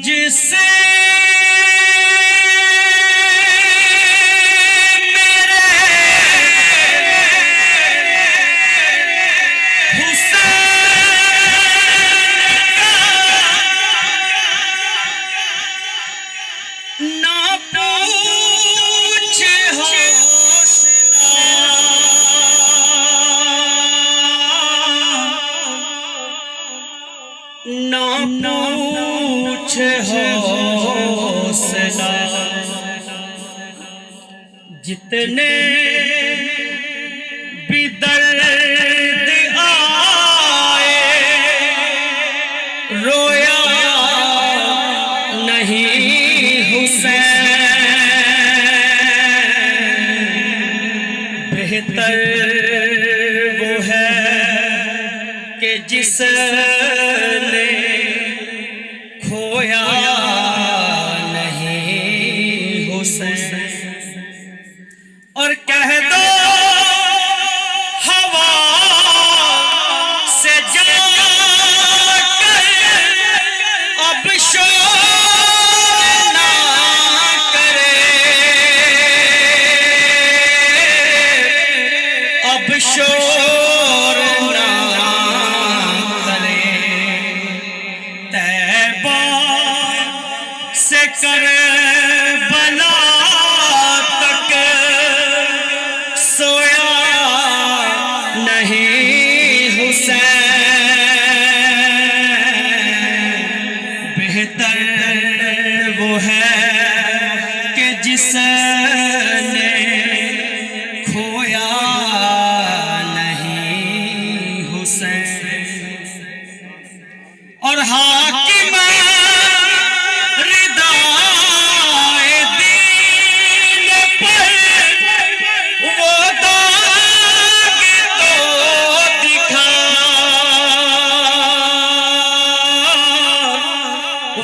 जिसे हौसला जितने भी दर्द आए रोया नहीं हुसैन। बेहतर वो है कि जिसने खोया नहीं हुसैन। और कह दो हवा से जाकर अब शोर ना करे, अब शोर ना करे। तैबा से करबला तक सोया नहीं हुसैन। बेहतर वो है कि जिसने खोया नहीं हुसैन। और हाकिम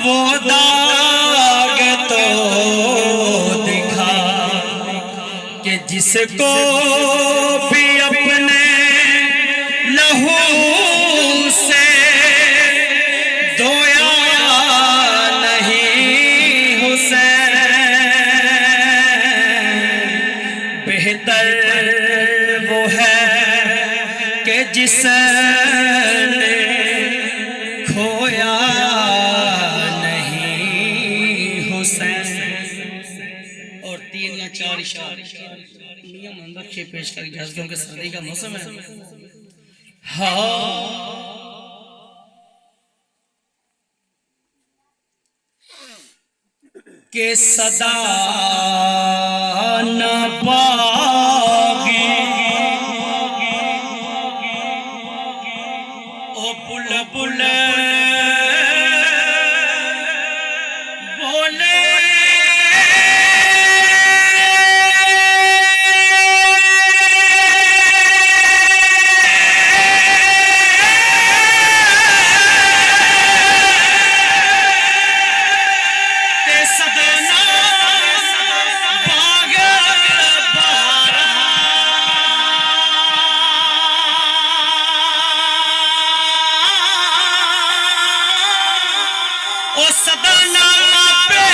वो दाग तो दिखा कि जिसको भी अपने लहू से धोया नहीं हुसैन। बेहतर वो है कि जिसने खोया और 3 या 4 इशारे नियम अंदर के पेश कर क्योंकि सर्दी का मौसम है। हाँ के सदा न पागी ओ बुलबुल बोले सदाना पे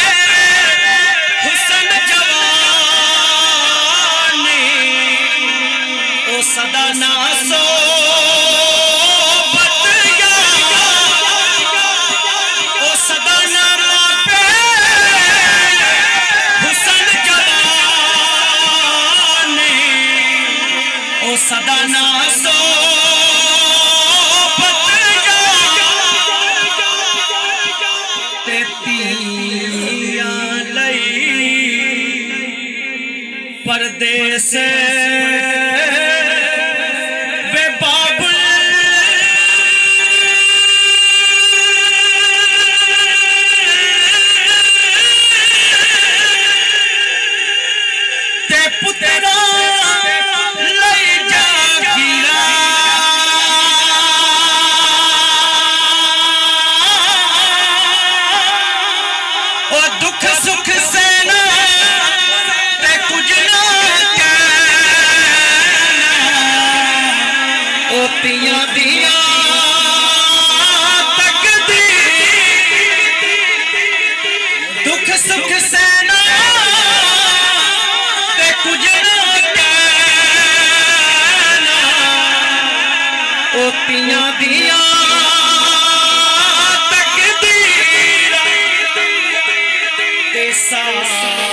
हुसन जवानी ओ सदाना सो बतिया ओ सदाना पे हुसन जवानी ओ सदाना सो परदेस वे बाबुल ते पुत्रा लई जा गिरा ओ दुख सुख से दिया दिया तकदीर सुख सेना ते कुछ ना कहना ओ तियां दियां तकदीरां ते साथ